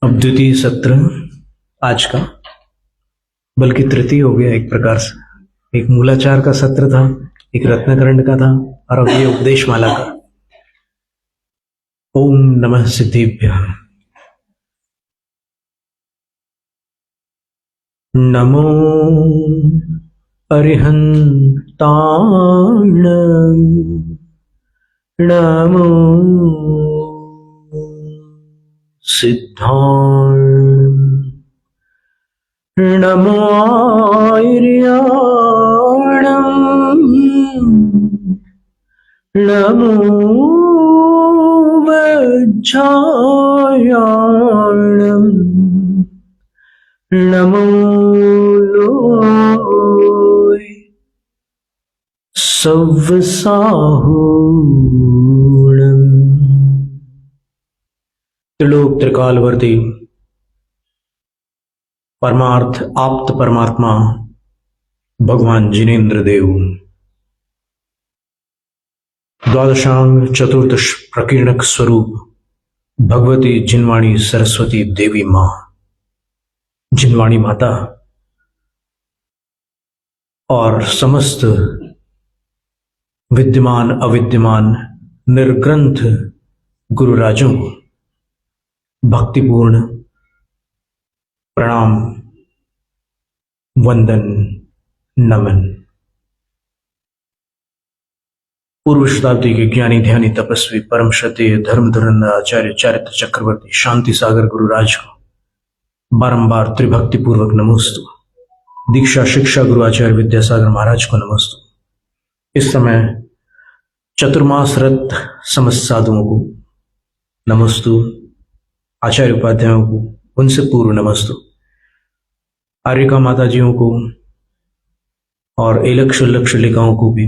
अब द्वितीय सत्र आज का, बल्कि तृतीय हो गया एक प्रकार से। एक मूलाचार का सत्र था, एक रत्नकरण का था, और अब ये उपदेश माला का। ओम नमः सिद्धिभ्यः। नमो अरिहन्ताण, नमो सिद्धाण, नमो आर्याणं, नमो वज्रायाणं, नमो लोय सव्वसाहूणम्। त्रिलोक त्रिकालवर्ती परमार्थ आप्त परमात्मा भगवान जिनेन्द्र देव, द्वादशांग चतुर्दश प्रकीर्णक स्वरूप भगवती जिनवाणी सरस्वती देवी मां, जिनवाणी माता और समस्त विद्यमान अविद्यमान निर्ग्रंथ गुरुराजों को भक्तिपूर्ण प्रणाम, वंदन, नमन। पूर्व शताब्दी के ज्ञानी ध्यानी तपस्वी परम श्रद्धेय धर्म धुरंधर आचार्य चारित्र चक्रवर्ती शांति सागर गुरुराज को बारंबार त्रिभक्ति पूर्वक नमोस्तु। दीक्षा शिक्षा गुरु आचार्य विद्यासागर महाराज को नमोस्तु। इस समय चतुर्मासरत समस्त साधुओं को नमोस्तु, आचार्य उपाध्यायों को उनसे पूर्व नमस्तु, आर्यका माताजियों को और एलक्ष लिकाओं को भी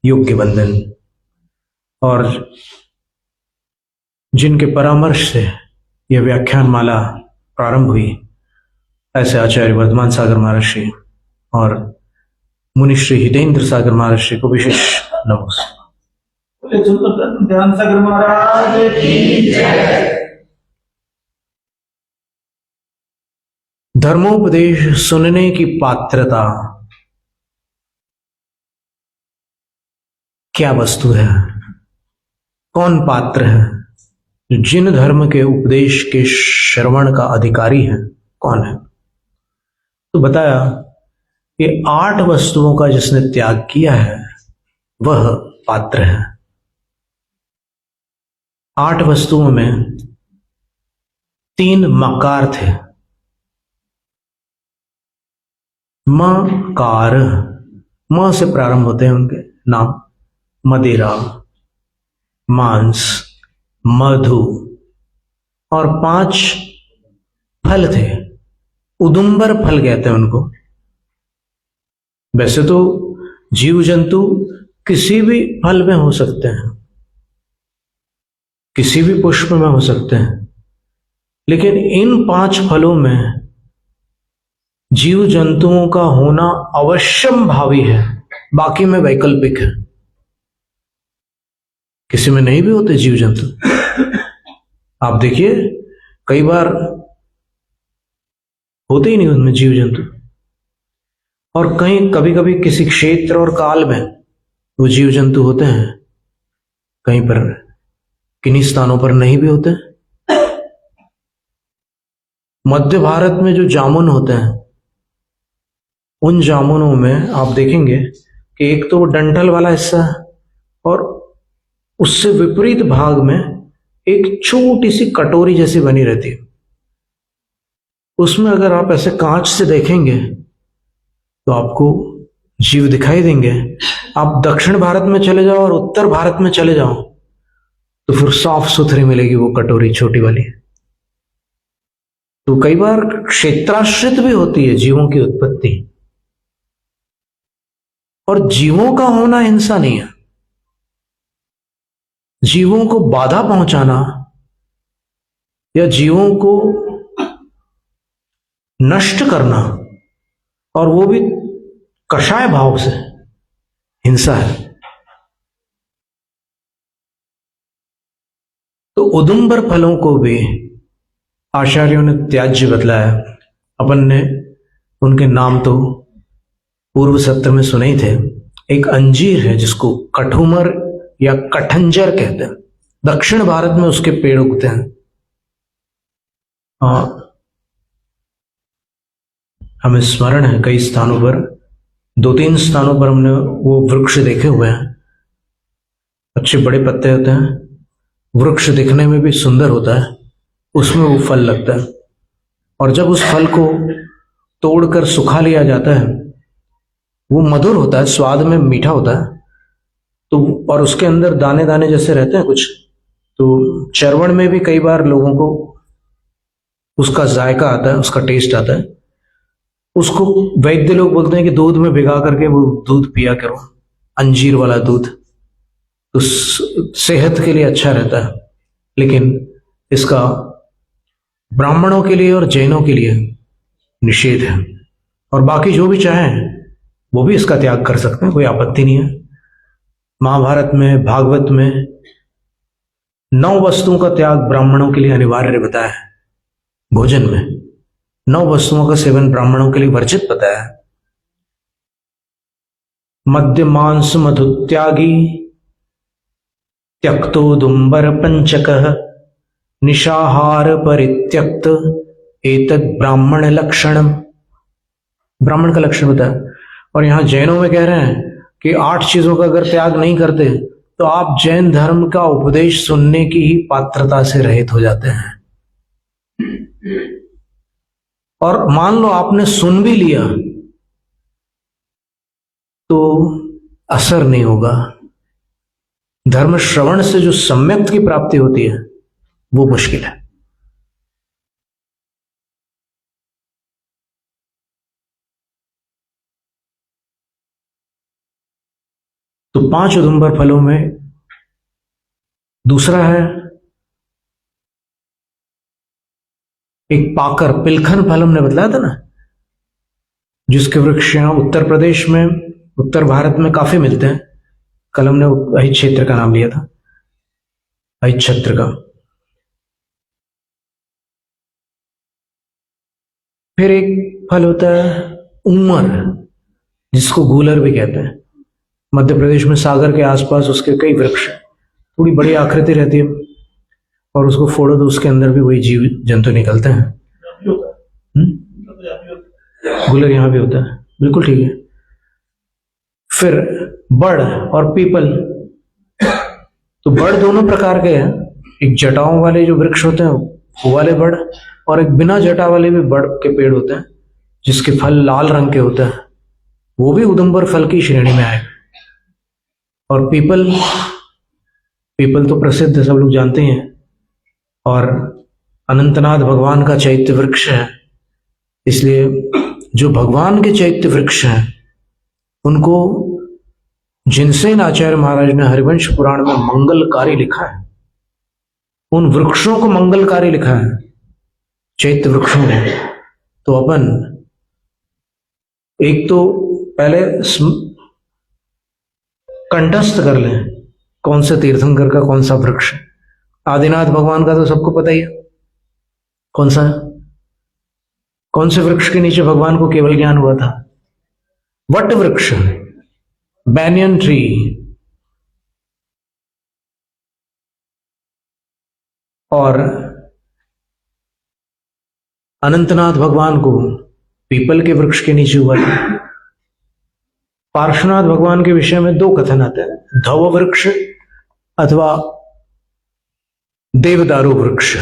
योग्य वंदन। और जिनके परामर्श से यह व्याख्यान माला प्रारंभ हुई, ऐसे आचार्य वर्धमान सागर महाराज श्री और मुनिश्री हितेंद्र सागर महाराज श्री को विशेष नमस्कार। ध्यान सागर महाराज की जय। धर्मोपदेश सुनने की पात्रता क्या वस्तु है? कौन पात्र है जो जिन धर्म के उपदेश के श्रवण का अधिकारी है? कौन है? तो बताया कि 8 वस्तुओं का जिसने त्याग किया है वह पात्र है। 8 वस्तुओं में 3 मकार थे। मकार, म से प्रारंभ होते हैं उनके नाम। मदिरा, मांस, मधु, और 5 फल थे। उदुम्बर फल कहते हैं उनको। वैसे तो जीव जंतु किसी भी फल में हो सकते हैं, किसी भी पुष्प में हो सकते हैं, लेकिन इन 5 फलों में जीव जंतुओं का होना अवश्यम भावी है, बाकी में वैकल्पिक है। किसी में नहीं भी होते जीव जंतु। आप देखिए, कई बार होते ही नहीं उनमें जीव जंतु, और कहीं कभी कभी किसी क्षेत्र और काल में वो जीव जंतु होते हैं, कहीं पर किन्हीं स्थानों पर नहीं भी होते। मध्य भारत में जो जामुन होते हैं, उन जामुनों में आप देखेंगे कि एक तो वो डंठल वाला हिस्सा है, और उससे विपरीत भाग में एक छोटी सी कटोरी जैसी बनी रहती है। उसमें अगर आप ऐसे कांच से देखेंगे तो आपको जीव दिखाई देंगे। आप दक्षिण भारत में चले जाओ और उत्तर भारत में चले जाओ तो फिर साफ सुथरी मिलेगी वो कटोरी छोटी वाली। तो कई बार क्षेत्राश्रित भी होती है जीवों की उत्पत्ति, और जीवों का होना हिंसा नहीं है। जीवों को बाधा पहुंचाना या जीवों को नष्ट करना, और वो भी कषाय भाव से, हिंसा है। तो उदुम्बर फलों को भी आचार्यों ने त्याज्य बतलाया। अपन ने उनके नाम तो पूर्व सत्र में सुने ही थे। एक अंजीर है जिसको कठुमर या कठंजर कहते हैं, दक्षिण भारत में उसके पेड़ उगते हैं। हमें स्मरण है कई स्थानों पर, 2-3 स्थानों पर हमने वो वृक्ष देखे हुए हैं। अच्छे बड़े पत्ते होते हैं, वृक्ष दिखने में भी सुंदर होता है, उसमें वो फल लगता है। और जब उस फल को तोड़कर सुखा लिया जाता है, वो मधुर होता है, स्वाद में मीठा होता है। तो और उसके अंदर दाने दाने जैसे रहते हैं कुछ, तो चर्वण में भी कई बार लोगों को उसका जायका आता है, उसका टेस्ट आता है। उसको वैद्य लोग बोलते हैं कि दूध में भिगा करके वो दूध पिया करो, अंजीर वाला दूध, तो सेहत के लिए अच्छा रहता है। लेकिन इसका ब्राह्मणों के लिए और जैनों के लिए निषेध है, और बाकी जो भी चाहें वो भी इसका त्याग कर सकते हैं, कोई आपत्ति नहीं है। महाभारत में, भागवत में 9 वस्तुओं का त्याग ब्राह्मणों के लिए अनिवार्य बताया है। भोजन में 9 वस्तुओं का सेवन ब्राह्मणों के लिए वर्जित बताया है। मद्य मांस मधु त्यागी त्यक्तो दुंबर पंचकः निशाहार परित्यक्त एतद ब्राह्मण लक्षणम। ब्राह्मण का लक्षण बताया। और यहां जैनों में कह रहे हैं कि 8 चीजों का अगर त्याग नहीं करते तो आप जैन धर्म का उपदेश सुनने की ही पात्रता से रहित हो जाते हैं। और मान लो आपने सुन भी लिया तो असर नहीं होगा। धर्म श्रवण से जो सम्यक की प्राप्ति होती है वो मुश्किल है। तो 5 उदुम्बर फलों में दूसरा है एक पाकर, पिलखन फल हमने बतलाया था ना, जिसके वृक्ष यहां उत्तर प्रदेश में, उत्तर भारत में काफी मिलते हैं। कल हमने अहित क्षेत्र का नाम लिया था, अहित क्षेत्र का। फिर एक फल होता है उमर, जिसको गूलर भी कहते हैं। मध्य प्रदेश में सागर के आसपास उसके कई वृक्ष, थोड़ी बड़ी आकृति रहती है, और उसको फोड़ो तो उसके अंदर भी वही जीव जंतु निकलते हैं। गूलर यहां भी होता है, बिल्कुल ठीक है। फिर बड़ और पीपल, तो बड़ दोनों प्रकार के हैं। एक जटाओं वाले जो वृक्ष होते हैं वो वाले बड़, और एक बिना जटा वाले भी बड़ के पेड़ होते हैं जिसके फल लाल रंग के होते हैं, वो भी उदुम्बर फल की श्रेणी में आए। और पीपल, पीपल तो प्रसिद्ध है, सब लोग जानते हैं, और अनंतनाथ भगवान का चैत्य वृक्ष है। इसलिए जो भगवान के चैत्य वृक्ष हैं उनको जिनसेन आचार्य महाराज ने हरिवंश पुराण में मंगलकारी लिखा है। उन वृक्षों को मंगलकारी लिखा है, चैत्य वृक्षों में। तो अपन एक तो पहले कंठस्थ कर लें कौन से तीर्थंकर का कौन सा वृक्ष। आदिनाथ भगवान का तो सबको पता ही है, कौन सा, कौन से वृक्ष के नीचे भगवान को केवल ज्ञान हुआ था? वट वृक्ष, बैनियन ट्री। और अनंतनाथ भगवान को पीपल के वृक्ष के नीचे हुआ था। पार्श्वनाथ भगवान के विषय में 2 कथन आते हैं, धव वृक्ष अथवा देवदारू वृक्ष।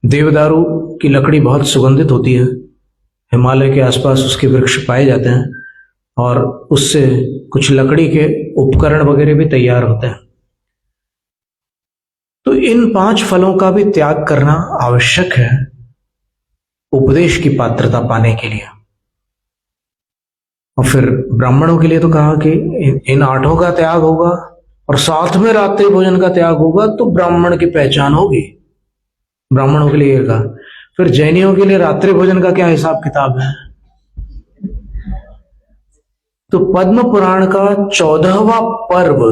देवदारू की लकड़ी बहुत सुगंधित होती है, हिमालय के आसपास उसके वृक्ष पाए जाते हैं, और उससे कुछ लकड़ी के उपकरण वगैरह भी तैयार होते हैं। तो इन 5 फलों का भी त्याग करना आवश्यक है उपदेश की पात्रता पाने के लिए। और फिर ब्राह्मणों के लिए तो कहा कि इन 8 का त्याग होगा और साथ में रात्रि भोजन का त्याग होगा तो ब्राह्मण की पहचान होगी। ब्राह्मणों के लिए कहा। फिर जैनियों के लिए रात्रि भोजन का क्या हिसाब किताब है? तो पद्म पुराण का 14वां पर्व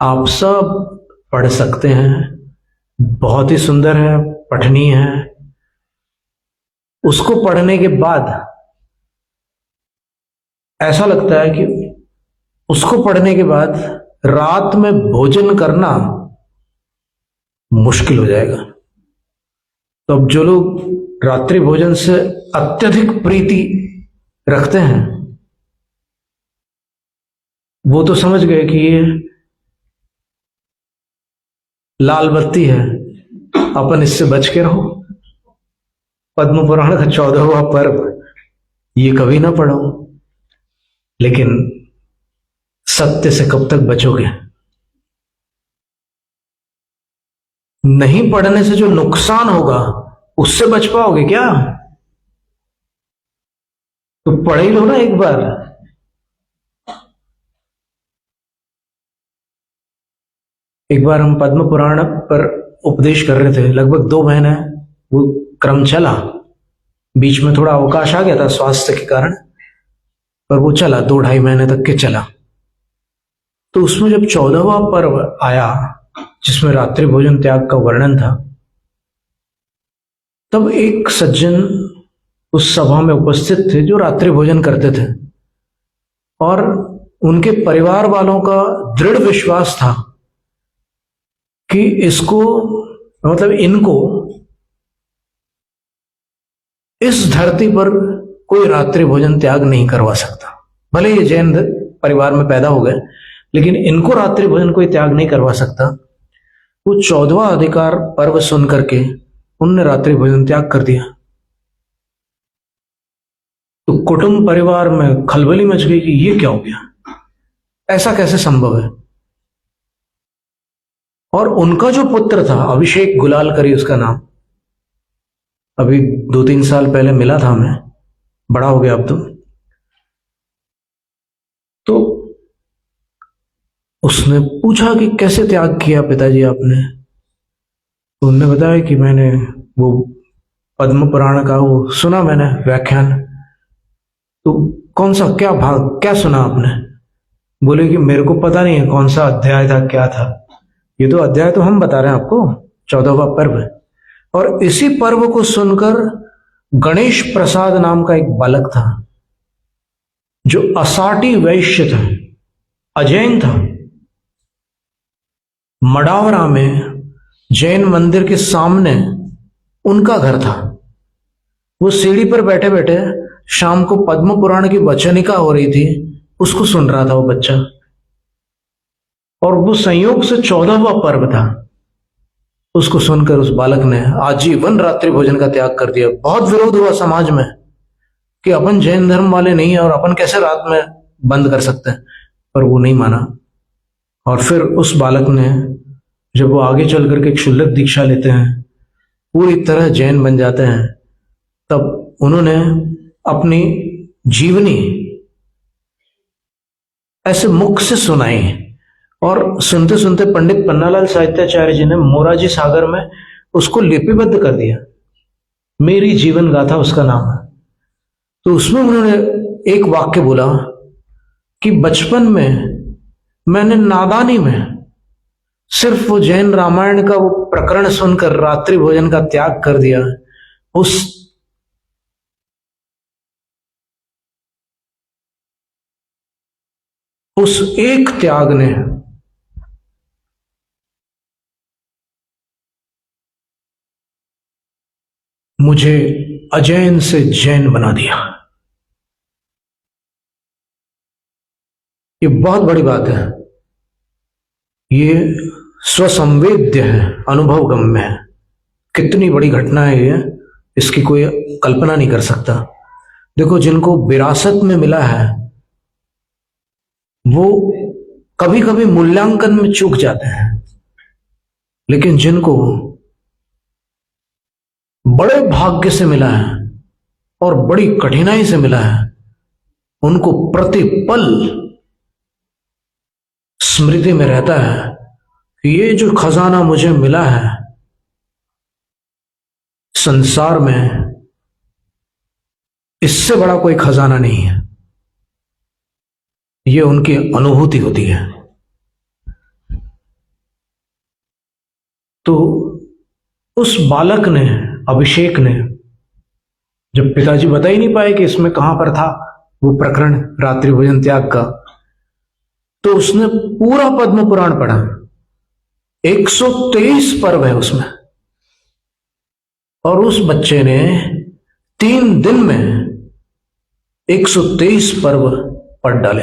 आप सब पढ़ सकते हैं, बहुत ही सुंदर है, पठनीय है, उसको पढ़ने के बाद ऐसा लगता है कि उसको पढ़ने के बाद रात में भोजन करना मुश्किल हो जाएगा। तो अब जो लोग रात्रि भोजन से अत्यधिक प्रीति रखते हैं वो तो समझ गए कि ये लाल बत्ती है, अपन इससे बच के रहो। पद्म पुराण का 14वां पर्व ये कभी ना पढ़ो। लेकिन सत्य से कब तक बचोगे? नहीं पढ़ने से जो नुकसान होगा उससे बच पाओगे क्या? तो पढ़ ही लो ना एक बार। एक बार हम पद्म पुराण पर उपदेश कर रहे थे, लगभग 2 महीने वो क्रम चला। बीच में थोड़ा अवकाश आ गया था स्वास्थ्य के कारण, पर वो चला 2-2.5 महीने तक के चला। तो उसमें जब 14वां पर्व आया जिसमें रात्रि भोजन त्याग का वर्णन था, तब एक सज्जन उस सभा में उपस्थित थे जो रात्रि भोजन करते थे, और उनके परिवार वालों का दृढ़ विश्वास था कि इसको मतलब इनको इस धरती पर कोई रात्रि भोजन त्याग नहीं करवा सकता। भले ये जैन परिवार में पैदा हो गए, लेकिन इनको रात्रि भोजन कोई त्याग नहीं करवा सकता। वो 14वां अधिकार पर्व सुन करके उनने रात्रि भोजन त्याग कर दिया। तो कुटुंब परिवार में खलबली मच गई कि ये क्या हो गया, ऐसा कैसे संभव है। और उनका जो पुत्र था अभिषेक गुलालकरी उसका नाम, अभी 2-3 साल पहले मिला था हमें, बड़ा हो गया अब तो उसने पूछा कि कैसे त्याग किया पिताजी आपने। तो उनने बताया कि मैंने वो पद्म पुराण का वो सुना, मैंने व्याख्यान। तो कौन सा क्या भाग क्या सुना आपने? बोले कि मेरे को पता नहीं है कौन सा अध्याय था, क्या था। ये तो अध्याय तो हम बता रहे हैं आपको, 14वां पर्व है। और इसी पर्व को सुनकर गणेश प्रसाद नाम का एक बालक था जो असाटी वैश्य था, अजैन था, मडावरा में जैन मंदिर के सामने उनका घर था। वो सीढ़ी पर बैठे बैठे शाम को पद्म पुराण की वचनिका हो रही थी, उसको सुन रहा था वो बच्चा। और वो संयोग से 14वां पर्व था। उसको सुनकर उस बालक ने आजीवन रात्रि भोजन का त्याग कर दिया। बहुत विरोध हुआ समाज में कि अपन जैन धर्म वाले नहीं है और अपन कैसे रात में बंद कर सकते हैं, पर वो नहीं माना। और फिर उस बालक ने, जब वो आगे चल करके क्षुल्लक दीक्षा लेते हैं, पूरी तरह जैन बन जाते हैं, तब उन्होंने अपनी जीवनी ऐसे मुख से सुनाई। और सुनते सुनते पंडित पन्नालाल साहित्याचार्य जी ने मोरारजी सागर में उसको लिपिबद्ध कर दिया। मेरी जीवन गाथा उसका नाम है। तो उसमें उन्होंने एक वाक्य बोला कि बचपन में मैंने नादानी में सिर्फ वो जैन रामायण का वो प्रकरण सुनकर रात्रि भोजन का त्याग कर दिया। उस एक त्याग ने मुझे अजैन से जैन बना दिया। ये बहुत बड़ी बात है, ये स्वसंवेद्य है, अनुभव गम्य है। कितनी बड़ी घटना है ये, इसकी कोई कल्पना नहीं कर सकता। देखो, जिनको विरासत में मिला है वो कभी कभी मूल्यांकन में चूक जाते हैं, लेकिन जिनको बड़े भाग्य से मिला है और बड़ी कठिनाई से मिला है, उनको प्रतिपल स्मृति में रहता है कि ये जो खजाना मुझे मिला है संसार में, इससे बड़ा कोई खजाना नहीं है। ये उनकी अनुभूति होती है। तो उस बालक ने, अभिषेक ने, जब पिताजी बता ही नहीं पाए कि इसमें कहां पर था वो प्रकरण रात्रि भोजन त्याग का, तो उसने पूरा पद्म पुराण पढ़ा। 123 पर्व है उसमें, और उस बच्चे ने 3 दिन में 123 पर्व पढ़ डाले।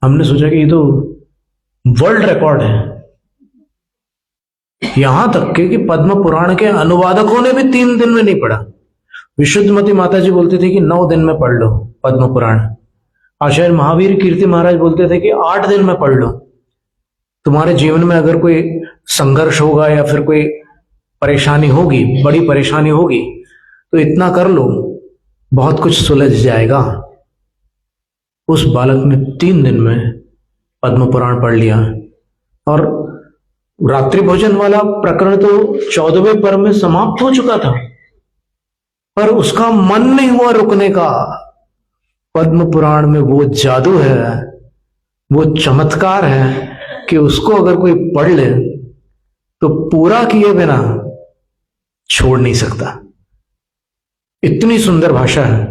हमने सोचा कि ये तो वर्ल्ड रिकॉर्ड है। यहां तक कि पद्म पुराण के अनुवादकों ने भी 3 दिन में नहीं पढ़ा। विशुद्धमती माता जी बोलते थे कि 9 दिन में पढ़ लो पद्म पुराण। आचार्य महावीर कीर्ति महाराज बोलते थे कि 8 दिन में पढ़ लो। तुम्हारे जीवन में अगर कोई संघर्ष होगा या फिर कोई परेशानी होगी, बड़ी परेशानी होगी, तो इतना कर लो, बहुत कुछ सुलझ जाएगा। उस बालक ने 3 दिन में पद्म पुराण पढ़ लिया। और रात्रि भोजन वाला प्रकरण तो 14वें पर्व में समाप्त हो चुका था, पर उसका मन नहीं हुआ रुकने का। पद्म पुराण में वो जादू है, वो चमत्कार है कि उसको अगर कोई पढ़ ले तो पूरा किए बिना छोड़ नहीं सकता। इतनी सुंदर भाषा है।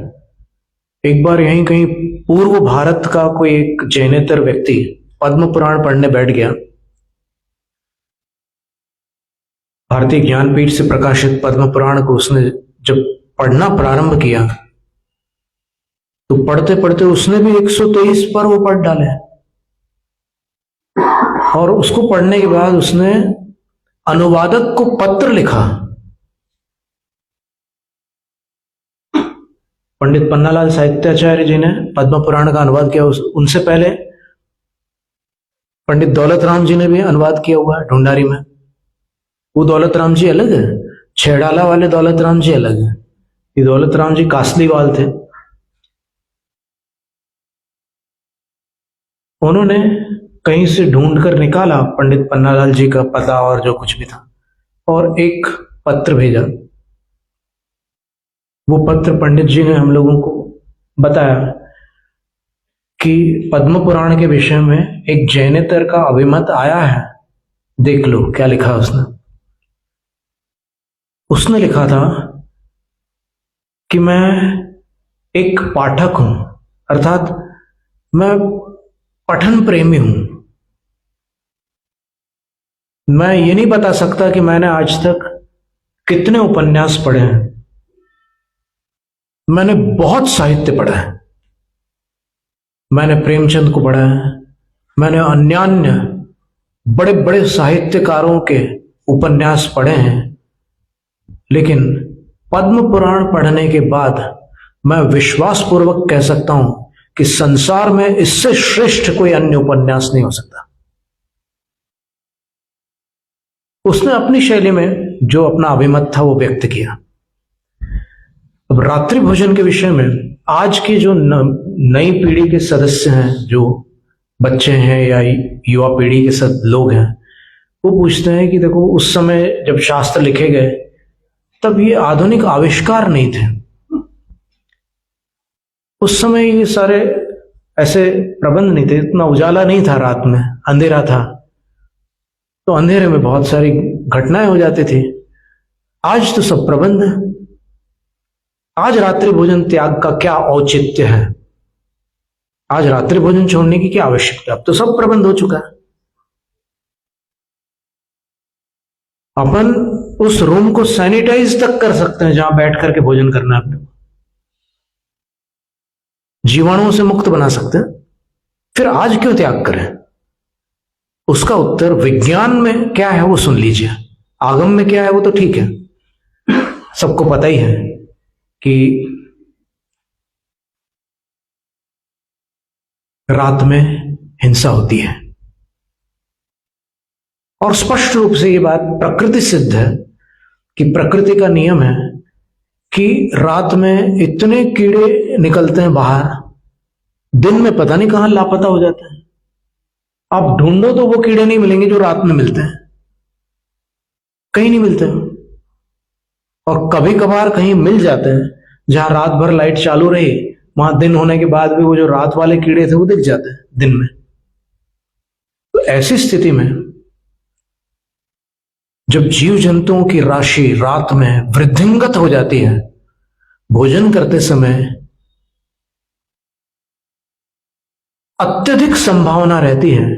एक बार यहीं कहीं पूर्व भारत का कोई एक जैनेतर व्यक्ति पद्म पुराण पढ़ने बैठ गया। भारतीय ज्ञानपीठ से प्रकाशित पद्म पुराण को उसने जब पढ़ना प्रारंभ किया तो पढ़ते पढ़ते उसने भी 123 पर्व पढ़ डाले। और उसको पढ़ने के बाद उसने अनुवादक को पत्र लिखा। पंडित पन्नालाल साहित्याचार्य जी ने पद्म पुराण का अनुवाद किया। उनसे पहले पंडित दौलत राम जी ने भी अनुवाद किया हुआ है ढूंढारी में। वो दौलत राम जी अलग है, छेड़ाला वाले दौलत राम जी अलग है। ये दौलत राम जी कासलीवाल थे। उन्होंने कहीं से ढूंढ कर निकाला पंडित पन्नालाल जी का पता और जो कुछ भी था, और एक पत्र भेजा। वो पत्र पंडित जी ने हम लोगों को बताया कि पद्म पुराण के विषय में एक जैनेतर का अभिमत आया है, देख लो क्या लिखा उसने। उसने लिखा था कि मैं एक पाठक हूं, अर्थात मैं पठन प्रेमी हूं। मैं ये नहीं बता सकता कि मैंने आज तक कितने उपन्यास पढ़े हैं। मैंने बहुत साहित्य पढ़ा है। मैंने प्रेमचंद को पढ़ा है, मैंने अन्यान्य बड़े बड़े साहित्यकारों के उपन्यास पढ़े हैं, लेकिन पद्म पुराण पढ़ने के बाद मैं विश्वासपूर्वक कह सकता हूं कि संसार में इससे श्रेष्ठ कोई अन्य उपन्यास नहीं हो सकता। उसने अपनी शैली में जो अपना अभिमत था वो व्यक्त किया। अब रात्रि भोजन के विषय में आज की जो नई पीढ़ी के सदस्य हैं, जो बच्चे हैं या युवा पीढ़ी के लोग हैं, वो पूछते हैं कि देखो उस समय जब शास्त्र लिखे गए तब ये आधुनिक आविष्कार नहीं थे। उस समय ये सारे ऐसे प्रबंध नहीं थे, इतना उजाला नहीं था, रात में अंधेरा था, तो अंधेरे में बहुत सारी घटनाएं हो जाती थी। आज तो सब प्रबंध है। आज रात्रि भोजन त्याग का क्या औचित्य है? आज रात्रि भोजन छोड़ने की क्या आवश्यकता? अब तो सब प्रबंध हो चुका है। अपन उस रूम को सैनिटाइज तक कर सकते हैं जहां बैठ करके भोजन करना है, अपने जीवाणुओं से मुक्त बना सकते हैं। फिर आज क्यों त्याग करें? उसका उत्तर विज्ञान में क्या है वो सुन लीजिए। आगम में क्या है वो तो ठीक है, सबको पता ही है कि रात में हिंसा होती है, और स्पष्ट रूप से ये बात प्रकृति सिद्ध है कि प्रकृति का नियम है कि रात में इतने कीड़े निकलते हैं बाहर, दिन में पता नहीं कहां लापता हो जाते हैं। आप ढूंढो तो वो कीड़े नहीं मिलेंगे जो रात में मिलते हैं, कहीं नहीं मिलते हैं। और कभी कभार कहीं मिल जाते हैं जहां रात भर लाइट चालू रही, वहां दिन होने के बाद भी वो जो रात वाले कीड़े थे वो दिख जाते हैं दिन में। तो ऐसी स्थिति में जब जीव जंतुओं की राशि रात में वृद्धिंगत हो जाती है, भोजन करते समय अत्यधिक संभावना रहती है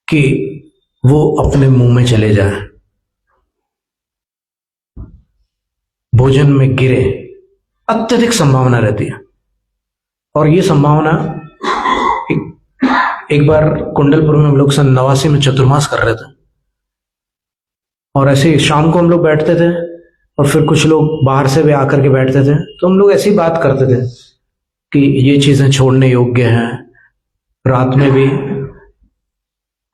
कि वो अपने मुंह में चले जाए, भोजन में गिरे, अत्यधिक संभावना रहती है। और ये संभावना एक बार कुंडलपुर में हम लोग सन 89 में चतुर्मास कर रहे थे, और ऐसे शाम को हम लोग बैठते थे और फिर कुछ लोग बाहर से भी आकर के बैठते थे, तो हम लोग ऐसी बात करते थे कि ये चीजें छोड़ने योग्य हैं, रात में भी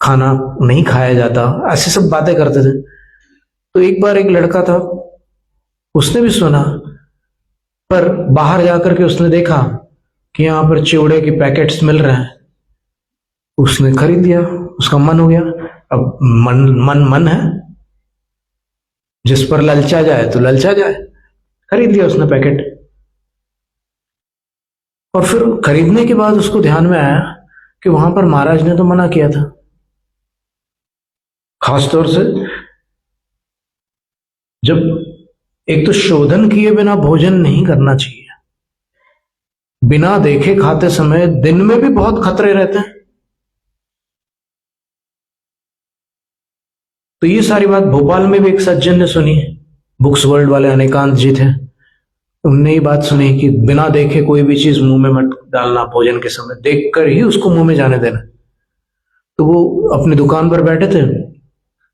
खाना नहीं खाया जाता, ऐसी सब बातें करते थे। तो एक बार एक लड़का था, उसने भी सुना, पर बाहर जाकर के उसने देखा कि यहाँ पर चिवड़े के पैकेट्स मिल रहे हैं, उसने खरीद लिया, उसका मन हो गया। अब मन है, जिस पर ललचा जाए तो ललचा जाए, खरीद लिया उसने पैकेट। और फिर खरीदने के बाद उसको ध्यान में आया कि वहां पर महाराज ने तो मना किया था, खासतौर से जब एक तो शोधन किए बिना भोजन नहीं करना चाहिए, बिना देखे खाते समय दिन में भी बहुत खतरे रहते हैं। तो ये सारी बात भोपाल में भी एक सज्जन ने सुनी, बुक्स वर्ल्ड वाले अनेकांत जी थे, उनने ये बात सुनी कि बिना देखे कोई भी चीज मुंह में मत डालना, भोजन के समय देखकर ही उसको मुंह में जाने देना। तो वो अपनी दुकान पर बैठे थे,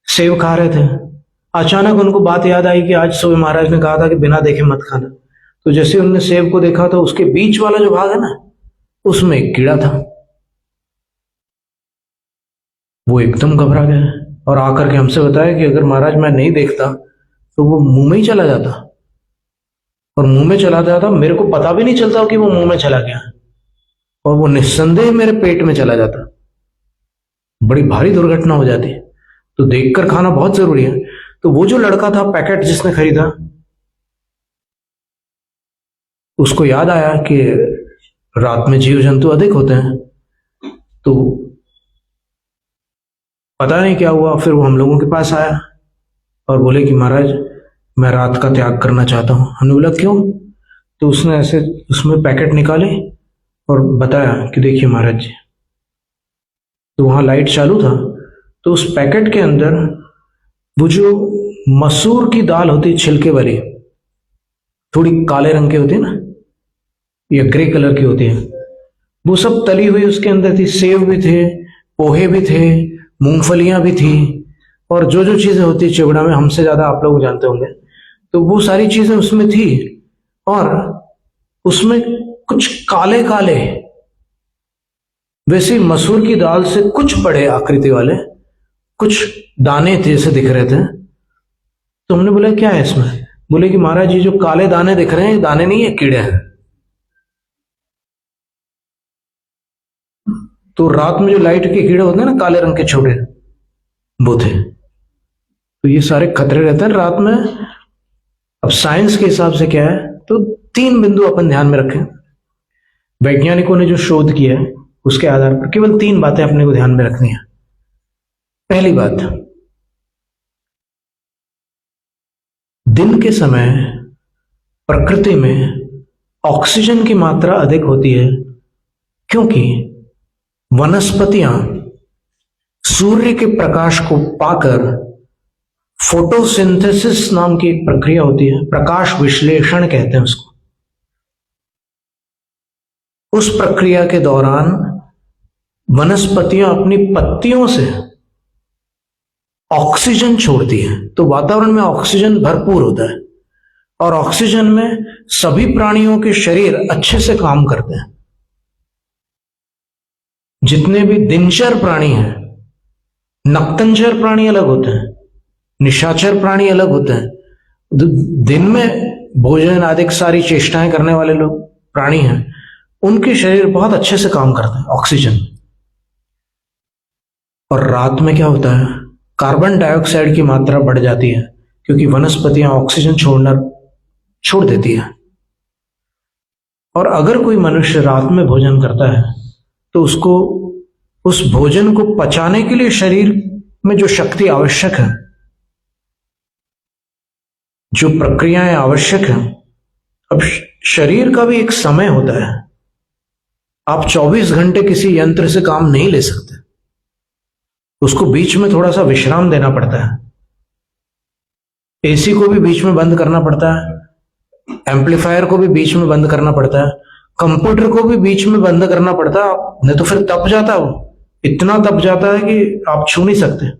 सेव खा रहे थे, अचानक उनको बात याद आई कि आज सुबह महाराज ने कहा था कि बिना देखे मत खाना। तो जैसे उन्होंने सेव को देखा तो उसके बीच वाला जो भाग है ना, उसमें एक कीड़ा था। वो एकदम घबरा गए और आकर के हमसे बताया कि अगर महाराज मैं नहीं देखता तो वो मुंह में ही चला जाता, और मुंह में चला जाता, मेरे को पता भी नहीं चलता कि वो मुंह में चला गया, और वो निस्संदेह मेरे पेट में चला जाता, बड़ी भारी दुर्घटना हो जाती। तो देखकर खाना बहुत जरूरी है। तो वो जो लड़का था, पैकेट जिसने खरीदा, उसको याद आया कि रात में जीव जंतु अधिक होते हैं। तो पता नहीं क्या हुआ, फिर वो हम लोगों के पास आया और बोले कि महाराज मैं रात का त्याग करना चाहता हूं। हमने बोला क्यों? तो उसने ऐसे उसमें पैकेट निकाले और बताया कि देखिए महाराज जी, तो वहां लाइट चालू था, तो उस पैकेट के अंदर वो जो मसूर की दाल होती, छिलके वाली, थोड़ी काले रंग की होती है ना, या ग्रे कलर की होती है, वो सब तली हुई उसके अंदर थी। सेव भी थे, पोहे भी थे, मूंगफलियां भी थी, और जो जो चीजें होती है चिवड़ा में, हमसे ज्यादा आप लोग जानते होंगे, तो वो सारी चीजें उसमें थी। और उसमें कुछ काले काले, वैसे मसूर की दाल से कुछ बड़े आकृति वाले कुछ दाने थे, जैसे दिख रहे थे। तो हमने बोला क्या है इसमें? बोले कि महाराज जी जो काले दाने दिख रहे हैं, ये दाने नहीं है, कीड़े हैं। तो रात में जो लाइट के कीड़े होते हैं ना, काले रंग के छोटे, वो थे। तो ये सारे खतरे रहते हैं रात में। अब साइंस के हिसाब से क्या है, तो 3 बिंदु अपन ध्यान में रखें। वैज्ञानिकों ने जो शोध किया है उसके आधार पर केवल 3 बातें अपने को ध्यान में रखनी है। पहली बात, दिन के समय प्रकृति में ऑक्सीजन की मात्रा अधिक होती है, क्योंकि वनस्पतियां सूर्य के प्रकाश को पाकर, फोटोसिंथेसिस नाम की एक प्रक्रिया होती है, प्रकाश विश्लेषण कहते हैं उसको, उस प्रक्रिया के दौरान वनस्पतियां अपनी पत्तियों से ऑक्सीजन छोड़ती हैं। तो वातावरण में ऑक्सीजन भरपूर होता है, और ऑक्सीजन में सभी प्राणियों के शरीर अच्छे से काम करते हैं। जितने भी दिनचर प्राणी हैं, नक्तंचर प्राणी अलग होते हैं, निशाचर प्राणी अलग होते हैं। दिन में भोजन आदि सारी चेष्टाएं करने वाले लोग प्राणी हैं, उनके शरीर बहुत अच्छे से काम करते हैं ऑक्सीजन। और रात में क्या होता है, कार्बन डाइऑक्साइड की मात्रा बढ़ जाती है, क्योंकि वनस्पतियां ऑक्सीजन छोड़ देती है। और अगर कोई मनुष्य रात में भोजन करता है तो उसको उस भोजन को पचाने के लिए शरीर में जो शक्ति आवश्यक है जो प्रक्रियाएं आवश्यक हैं। अब शरीर का भी एक समय होता है। आप 24 घंटे किसी यंत्र से काम नहीं ले सकते, उसको बीच में थोड़ा सा विश्राम देना पड़ता है। एसी को भी बीच में बंद करना पड़ता है, एम्पलीफायर को भी बीच में बंद करना पड़ता है, कंप्यूटर को भी बीच में बंद करना पड़ता है, नहीं तो फिर तप जाता है। वो इतना तप जाता है कि आप छू नहीं सकते।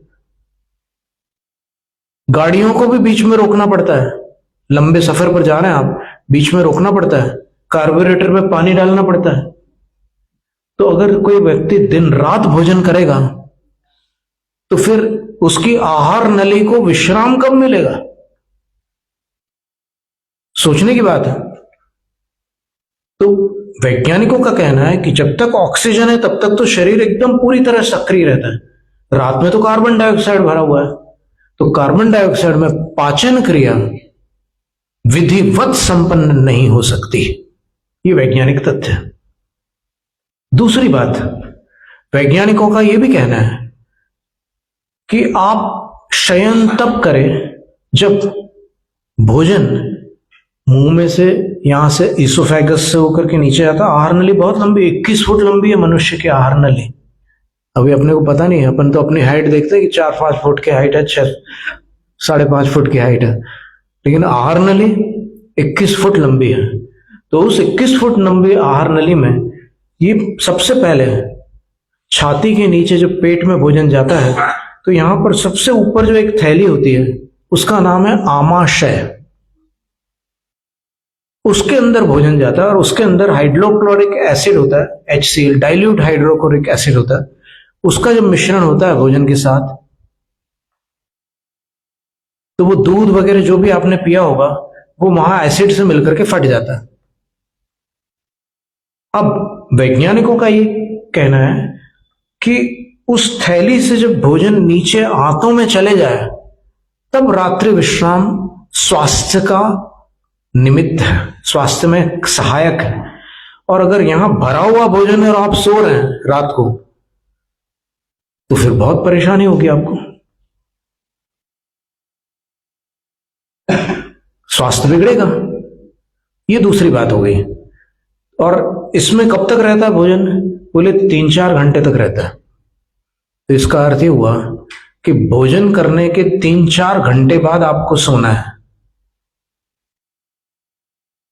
गाड़ियों को भी बीच में रोकना पड़ता है। लंबे सफर पर जा रहे हैं आप, बीच में रोकना पड़ता है, कार्बोरेटर में पानी डालना पड़ता है। तो अगर कोई व्यक्ति दिन रात भोजन करेगा तो फिर उसकी आहार नली को विश्राम कब मिलेगा? सोचने की बात है। तो वैज्ञानिकों का कहना है कि जब तक ऑक्सीजन है तब तक तो शरीर एकदम पूरी तरह सक्रिय रहता है। रात में तो कार्बन डाइऑक्साइड भरा हुआ है, तो कार्बन डाइऑक्साइड में पाचन क्रिया विधिवत संपन्न नहीं हो सकती। ये वैज्ञानिक तथ्य है। दूसरी बात, वैज्ञानिकों का यह भी कहना है कि आप शयन तब करें जब भोजन मुंह में से, यहां से इसोफेगस से होकर के नीचे जाता है। आहार नली बहुत लंबी, 21 फुट लंबी है मनुष्य की आहार नली। अभी अपने को पता नहीं है, अपन तो अपनी हाइट देखते हैं कि 4-5 फुट की हाइट है, 5.5 फुट की हाइट है, लेकिन आहार नली 21 फुट लंबी है। तो उस 21 फुट लंबी आहार नली में ये सबसे पहले छाती के नीचे जब पेट में भोजन जाता है तो यहां पर सबसे ऊपर जो एक थैली होती है उसका नाम है आमाशय। उसके अंदर भोजन जाता है और उसके अंदर हाइड्रोक्लोरिक एसिड होता है, HCl, डाइल्यूट हाइड्रोक्लोरिक एसिड होता है। उसका जब मिश्रण होता है भोजन के साथ तो वो दूध वगैरह जो भी आपने पिया होगा वो वहां एसिड से मिलकर के फट जाता है। अब वैज्ञानिकों का ये कहना है कि उस थैली से जब भोजन नीचे आंतों में चले जाए तब रात्रि विश्राम स्वास्थ्य का निमित्त है, स्वास्थ्य में सहायक है। और अगर यहां भरा हुआ भोजन है और आप सो रहे हैं रात को तो फिर बहुत परेशानी होगी आपको, स्वास्थ्य बिगड़ेगा। ये दूसरी बात हो गई। और इसमें कब तक रहता है भोजन? बोले 3-4 घंटे तक रहता है। तो इसका अर्थ ये हुआ कि भोजन करने के 3-4 घंटे बाद आपको सोना है।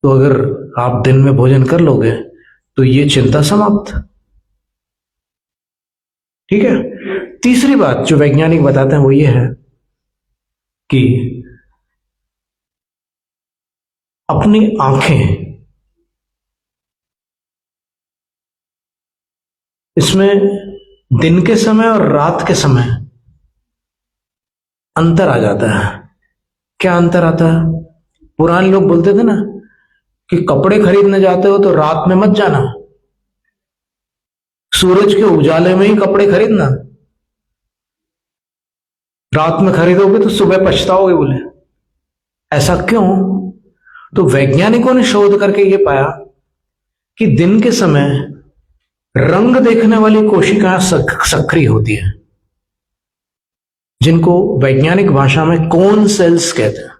तो अगर आप दिन में भोजन कर लोगे तो ये चिंता समाप्त। ठीक है। तीसरी बात जो वैज्ञानिक बताते हैं वो ये है कि अपनी आंखें, इसमें दिन के समय और रात के समय अंतर आ जाता है। क्या अंतर आता है? पुराने लोग बोलते थे ना कि कपड़े खरीदने जाते हो तो रात में मत जाना, सूरज के उजाले में ही कपड़े खरीदना, रात में खरीदोगे तो सुबह पछताओगे। बोले ऐसा क्यों? तो वैज्ञानिकों ने शोध करके ये पाया कि दिन के समय रंग देखने वाली कोशिकाएं सक्रिय होती है, जिनको वैज्ञानिक भाषा में कोन सेल्स कहते हैं।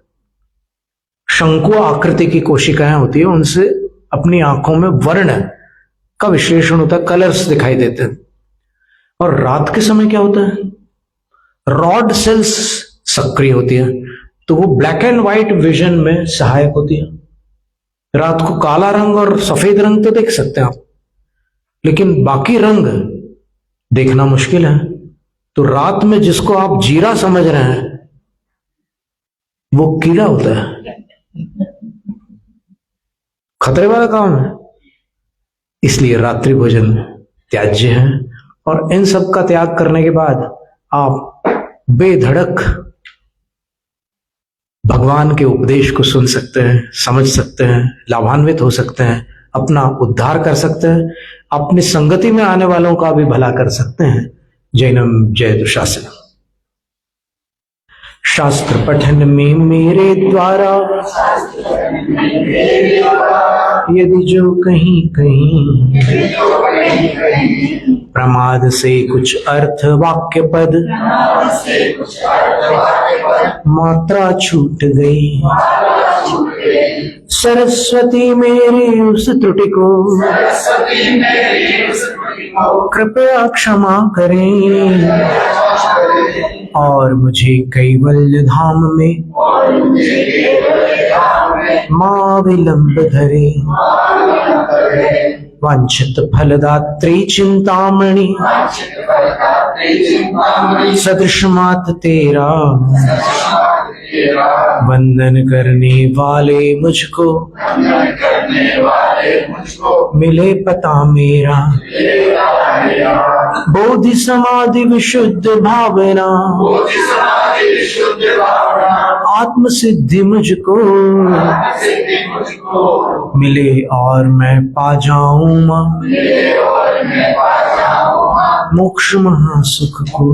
शंकु आकृति की कोशिकाएं होती है, उनसे अपनी आंखों में वर्ण का विश्लेषण होता है, कलर्स दिखाई देते हैं। और रात के समय क्या होता है? रॉड सेल्स सक्रिय होती है, तो वो ब्लैक एंड व्हाइट विजन में सहायक होती है। रात को काला रंग और सफेद रंग तो देख सकते हैं आप, लेकिन बाकी रंग देखना मुश्किल है। तो रात में जिसको आप जीरा समझ रहे हैं वो कीड़ा होता है, खतरे वाला काम है। इसलिए रात्रि भोजन त्याज्य है। और इन सब का त्याग करने के बाद आप बेधड़क भगवान के उपदेश को सुन सकते हैं, समझ सकते हैं, लाभान्वित हो सकते हैं, अपना उद्धार कर सकते हैं, अपनी संगति में आने वालों का भी भला कर सकते हैं। जैनम जय दुशासन। शास्त्र पठन में मेरे द्वारा यदि जो कहीं कहीं प्रमाद से कुछ अर्थ वाक्य पद मात्रा छूट गई, सरस्वती मेरी उस त्रुटि को कृपया क्षमा करें और मुझे कैवल्य धाम में मां विलंब धरे। वांछित फलदात्री चिंतामणि सदृश मात तेरा वंदन करने वाले मुझको मिले पता मेरा। बोधि समाधि विशुद्ध भावना आत्म सिद्धि मुझको मिले और मैं पा जाऊं मां मोक्ष महासुख को।